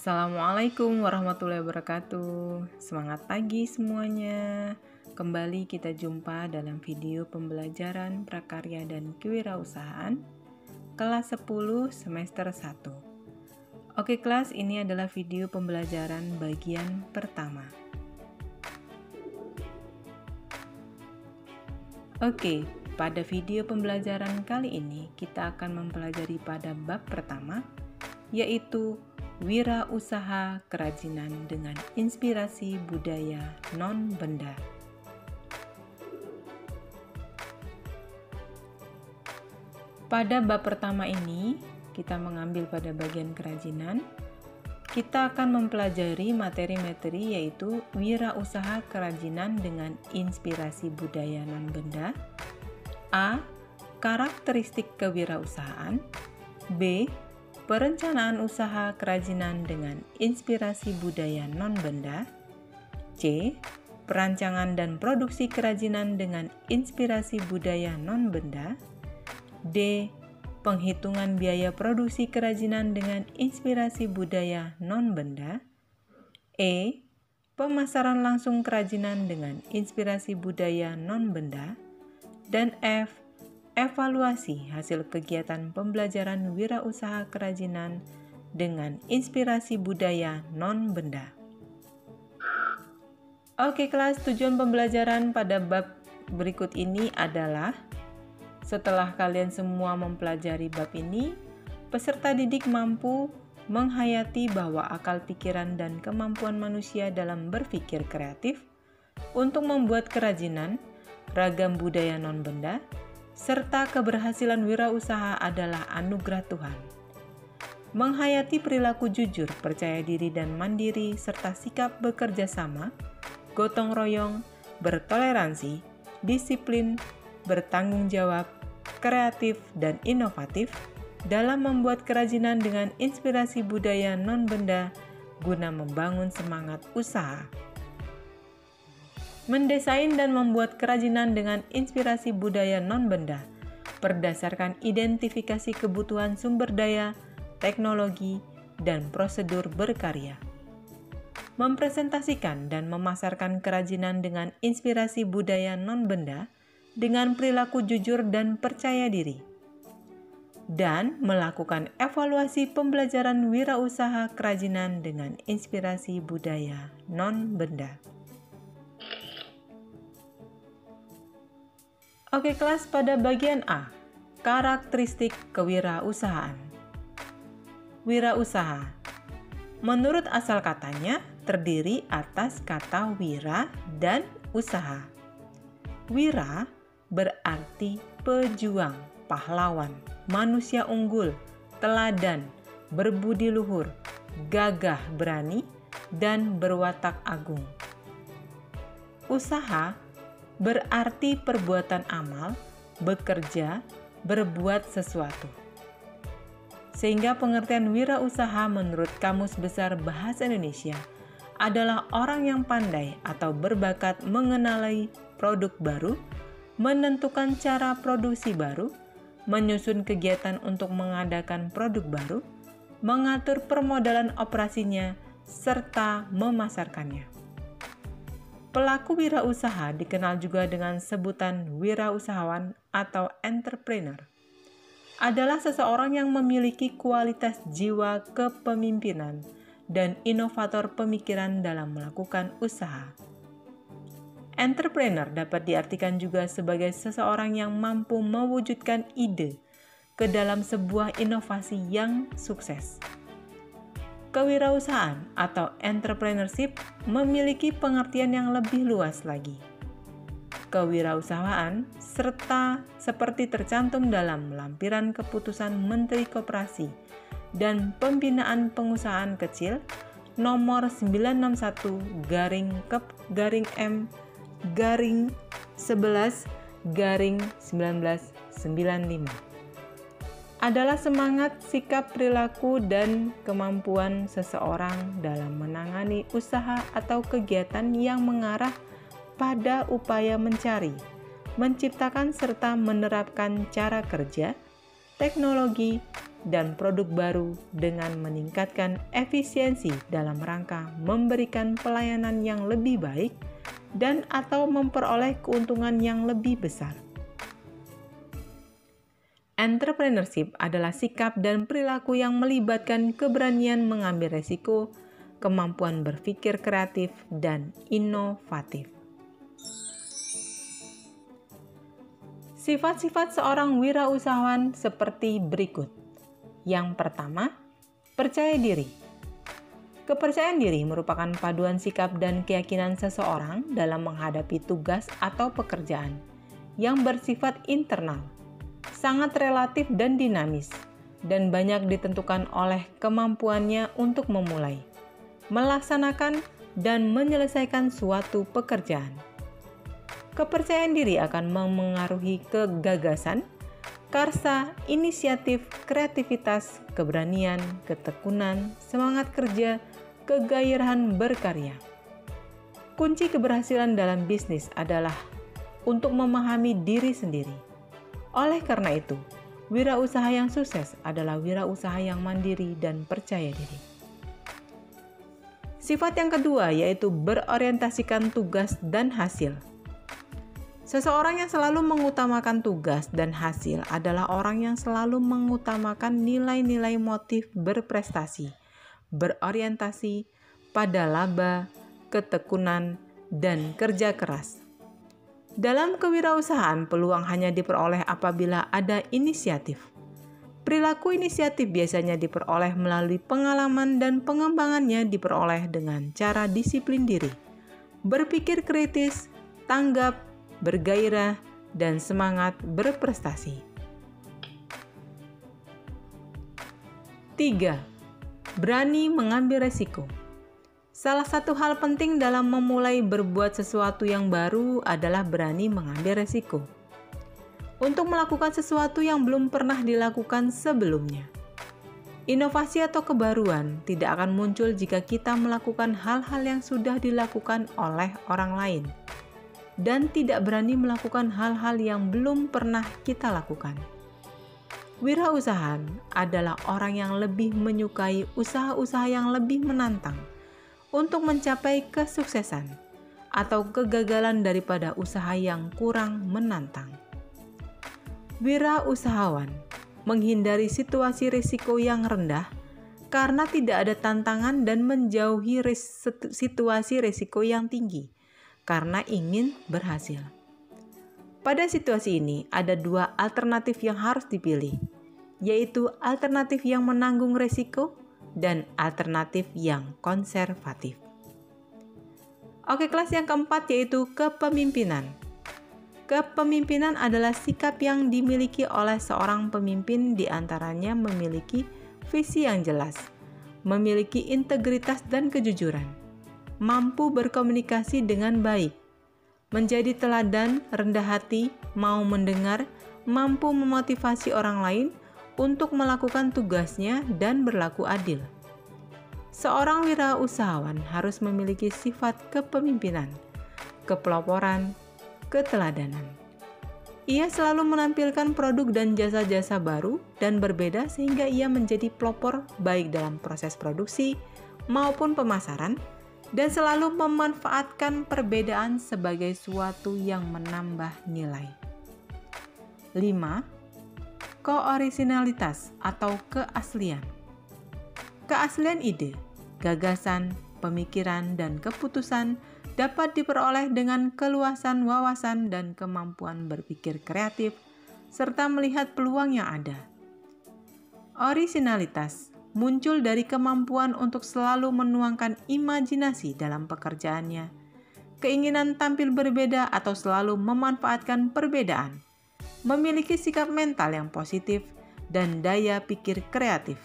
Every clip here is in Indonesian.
Assalamualaikum warahmatullahi wabarakatuh. Semangat pagi semuanya. Kembali kita jumpa dalam video pembelajaran prakarya dan kewirausahaan kelas 10 semester 1. Oke kelas, ini adalah video pembelajaran bagian pertama. Oke, pada video pembelajaran kali ini kita akan mempelajari pada bab pertama, yaitu wirausaha kerajinan dengan inspirasi budaya non-benda. Pada bab pertama ini, kita mengambil pada bagian kerajinan. Kita akan mempelajari materi-materi yaitu wirausaha kerajinan dengan inspirasi budaya non-benda. A. Karakteristik kewirausahaan. B. Perencanaan usaha kerajinan dengan inspirasi budaya non-benda. C. Perancangan dan produksi kerajinan dengan inspirasi budaya non-benda. D. Penghitungan biaya produksi kerajinan dengan inspirasi budaya non-benda. E. Pemasaran langsung kerajinan dengan inspirasi budaya non-benda. Dan F. Evaluasi hasil kegiatan pembelajaran wirausaha kerajinan dengan inspirasi budaya non-benda. Oke kelas, tujuan pembelajaran pada bab berikut ini adalah setelah kalian semua mempelajari bab ini, peserta didik mampu menghayati bahwa akal pikiran dan kemampuan manusia dalam berpikir kreatif untuk membuat kerajinan, ragam budaya non-benda, serta keberhasilan wirausaha adalah anugerah Tuhan. Menghayati perilaku jujur, percaya diri dan mandiri, serta sikap bekerja sama, gotong royong, bertoleransi, disiplin, bertanggung jawab, kreatif, dan inovatif dalam membuat kerajinan dengan inspirasi budaya non-benda guna membangun semangat usaha. Mendesain dan membuat kerajinan dengan inspirasi budaya non-benda berdasarkan identifikasi kebutuhan sumber daya, teknologi, dan prosedur berkarya. Mempresentasikan dan memasarkan kerajinan dengan inspirasi budaya non-benda dengan perilaku jujur dan percaya diri. Dan melakukan evaluasi pembelajaran wirausaha kerajinan dengan inspirasi budaya non-benda. Oke kelas, pada bagian A, karakteristik kewirausahaan. Wirausaha, menurut asal katanya, terdiri atas kata wira dan usaha. Wira berarti pejuang, pahlawan, manusia unggul, teladan, berbudi luhur, gagah berani, dan berwatak agung. Usaha berarti perbuatan amal, bekerja, berbuat sesuatu. Sehingga pengertian wirausaha menurut Kamus Besar Bahasa Indonesia adalah orang yang pandai atau berbakat mengenali produk baru, menentukan cara produksi baru, menyusun kegiatan untuk mengadakan produk baru, mengatur permodalan operasinya, serta memasarkannya. Pelaku wirausaha dikenal juga dengan sebutan wirausahawan atau entrepreneur. Adalah seseorang yang memiliki kualitas jiwa kepemimpinan dan inovator pemikiran dalam melakukan usaha. Entrepreneur dapat diartikan juga sebagai seseorang yang mampu mewujudkan ide ke dalam sebuah inovasi yang sukses. Kewirausahaan atau entrepreneurship memiliki pengertian yang lebih luas lagi. Kewirausahaan serta seperti tercantum dalam lampiran keputusan Menteri Koperasi dan Pembinaan Pengusahaan Kecil nomor 991/11/1995. Adalah semangat, sikap, perilaku, dan kemampuan seseorang dalam menangani usaha atau kegiatan yang mengarah pada upaya mencari, menciptakan, serta menerapkan cara kerja, teknologi, dan produk baru dengan meningkatkan efisiensi dalam rangka memberikan pelayanan yang lebih baik dan atau memperoleh keuntungan yang lebih besar. Entrepreneurship adalah sikap dan perilaku yang melibatkan keberanian mengambil resiko, kemampuan berpikir kreatif, dan inovatif. Sifat-sifat seorang wirausahawan seperti berikut. Yang pertama, percaya diri. Kepercayaan diri merupakan paduan sikap dan keyakinan seseorang dalam menghadapi tugas atau pekerjaan yang bersifat internal, sangat relatif dan dinamis, dan banyak ditentukan oleh kemampuannya untuk memulai, melaksanakan, dan menyelesaikan suatu pekerjaan. Kepercayaan diri akan memengaruhi kegagasan, karsa, inisiatif, kreativitas, keberanian, ketekunan, semangat kerja, kegairahan berkarya. Kunci keberhasilan dalam bisnis adalah untuk memahami diri sendiri. Oleh karena itu, wirausaha yang sukses adalah wirausaha yang mandiri dan percaya diri. Sifat yang kedua yaitu berorientasikan tugas dan hasil. Seseorang yang selalu mengutamakan tugas dan hasil adalah orang yang selalu mengutamakan nilai-nilai motif berprestasi, berorientasi pada laba, ketekunan, dan kerja keras. Dalam kewirausahaan, peluang hanya diperoleh apabila ada inisiatif. Perilaku inisiatif biasanya diperoleh melalui pengalaman dan pengembangannya diperoleh dengan cara disiplin diri, berpikir kritis, tanggap, bergairah, dan semangat berprestasi. 3. Berani mengambil resiko. Salah satu hal penting dalam memulai berbuat sesuatu yang baru adalah berani mengambil resiko. Untuk melakukan sesuatu yang belum pernah dilakukan sebelumnya. Inovasi atau kebaruan tidak akan muncul jika kita melakukan hal-hal yang sudah dilakukan oleh orang lain dan tidak berani melakukan hal-hal yang belum pernah kita lakukan. Wirausahaan adalah orang yang lebih menyukai usaha-usaha yang lebih menantang untuk mencapai kesuksesan atau kegagalan daripada usaha yang kurang menantang. Wirausahawan menghindari situasi risiko yang rendah karena tidak ada tantangan dan menjauhi situasi risiko yang tinggi karena ingin berhasil. Pada situasi ini, ada dua alternatif yang harus dipilih, yaitu alternatif yang menanggung risiko dan alternatif yang konservatif. Oke, kelas yang keempat yaitu kepemimpinan. Kepemimpinan adalah sikap yang dimiliki oleh seorang pemimpin, di antaranya memiliki visi yang jelas, memiliki integritas dan kejujuran, mampu berkomunikasi dengan baik, menjadi teladan, rendah hati, mau mendengar, mampu memotivasi orang lain untuk melakukan tugasnya dan berlaku adil. Seorang wirausahawan harus memiliki sifat kepemimpinan, kepeloporan, keteladanan. Ia selalu menampilkan produk dan jasa-jasa baru dan berbeda sehingga ia menjadi pelopor baik dalam proses produksi maupun pemasaran, dan selalu memanfaatkan perbedaan sebagai suatu yang menambah nilai. 5. Koorisinalitas atau keaslian. Keaslian ide, gagasan, pemikiran, dan keputusan dapat diperoleh dengan keluasan wawasan dan kemampuan berpikir kreatif, serta melihat peluang yang ada. Orisinalitas muncul dari kemampuan untuk selalu menuangkan imajinasi dalam pekerjaannya, keinginan tampil berbeda atau selalu memanfaatkan perbedaan, memiliki sikap mental yang positif, dan daya pikir kreatif.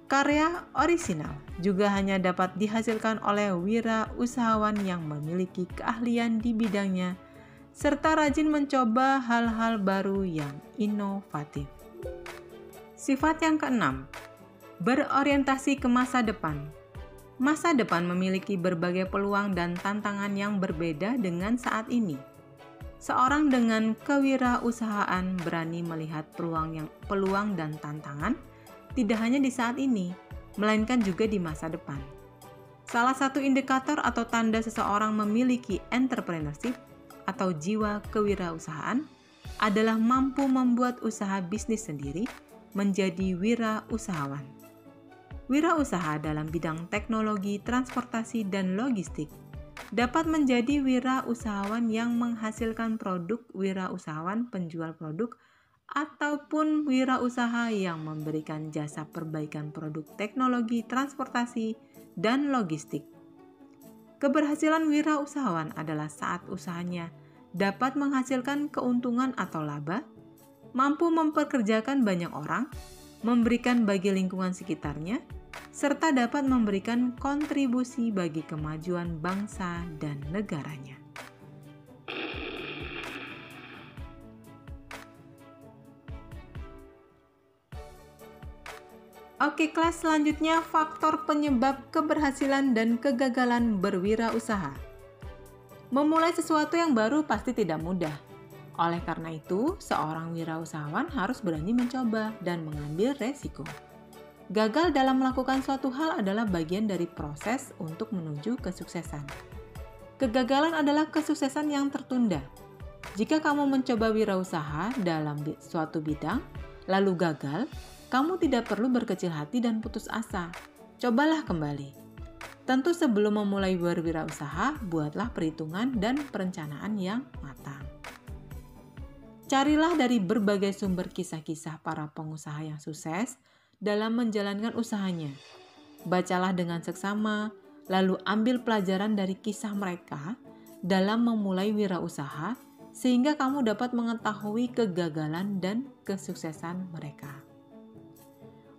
Karya orisinal juga hanya dapat dihasilkan oleh wirausahawan yang memiliki keahlian di bidangnya, serta rajin mencoba hal-hal baru yang inovatif. Sifat yang keenam, berorientasi ke masa depan. Masa depan memiliki berbagai peluang dan tantangan yang berbeda dengan saat ini. Seorang dengan kewirausahaan berani melihat peluang dan tantangan tidak hanya di saat ini, melainkan juga di masa depan. Salah satu indikator atau tanda seseorang memiliki entrepreneurship atau jiwa kewirausahaan adalah mampu membuat usaha bisnis sendiri menjadi wirausahawan. Wirausaha dalam bidang teknologi, transportasi, dan logistik dapat menjadi wirausahawan yang menghasilkan produk, wirausahawan penjual produk, ataupun wirausaha yang memberikan jasa perbaikan produk teknologi, transportasi, dan logistik. Keberhasilan wirausahawan adalah saat usahanya dapat menghasilkan keuntungan atau laba, mampu mempekerjakan banyak orang, memberikan bagi lingkungan sekitarnya, serta dapat memberikan kontribusi bagi kemajuan bangsa dan negaranya. Oke, kelas selanjutnya faktor penyebab keberhasilan dan kegagalan berwirausaha. Memulai sesuatu yang baru pasti tidak mudah. Oleh karena itu, seorang wirausahawan harus berani mencoba dan mengambil resiko. Gagal dalam melakukan suatu hal adalah bagian dari proses untuk menuju kesuksesan. Kegagalan adalah kesuksesan yang tertunda. Jika kamu mencoba wirausaha dalam suatu bidang, lalu gagal, kamu tidak perlu berkecil hati dan putus asa. Cobalah kembali. Tentu sebelum memulai berwirausaha, buatlah perhitungan dan perencanaan yang matang. Carilah dari berbagai sumber kisah-kisah para pengusaha yang sukses dalam menjalankan usahanya. Bacalah dengan seksama, lalu ambil pelajaran dari kisah mereka dalam memulai wirausaha, sehingga kamu dapat mengetahui kegagalan dan kesuksesan mereka.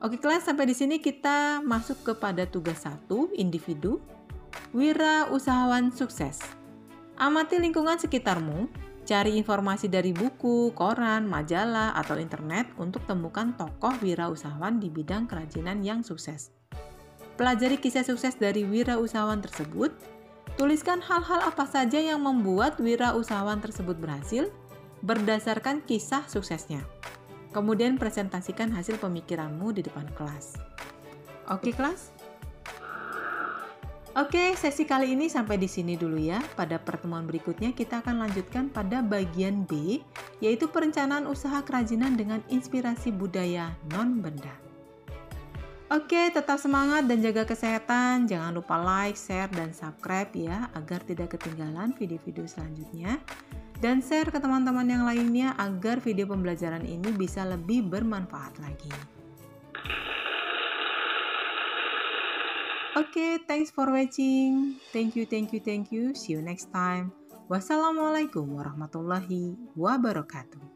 Oke kelas, sampai di sini kita masuk kepada tugas 1, individu, wirausahawan sukses. Amati lingkungan sekitarmu, cari informasi dari buku, koran, majalah, atau internet untuk temukan tokoh wirausahawan di bidang kerajinan yang sukses. Pelajari kisah sukses dari wirausahawan tersebut, tuliskan hal-hal apa saja yang membuat wirausahawan tersebut berhasil berdasarkan kisah suksesnya. Kemudian presentasikan hasil pemikiranmu di depan kelas. Oke kelas? Oke, sesi kali ini sampai di sini dulu ya. Pada pertemuan berikutnya kita akan lanjutkan pada bagian B, yaitu perencanaan usaha kerajinan dengan inspirasi budaya non-benda. Oke, tetap semangat dan jaga kesehatan. Jangan lupa like, share, dan subscribe ya, agar tidak ketinggalan video-video selanjutnya. Dan share ke teman-teman yang lainnya agar video pembelajaran ini bisa lebih bermanfaat lagi. Oke, thanks for watching. Thank you. See you next time. Wassalamualaikum warahmatullahi wabarakatuh.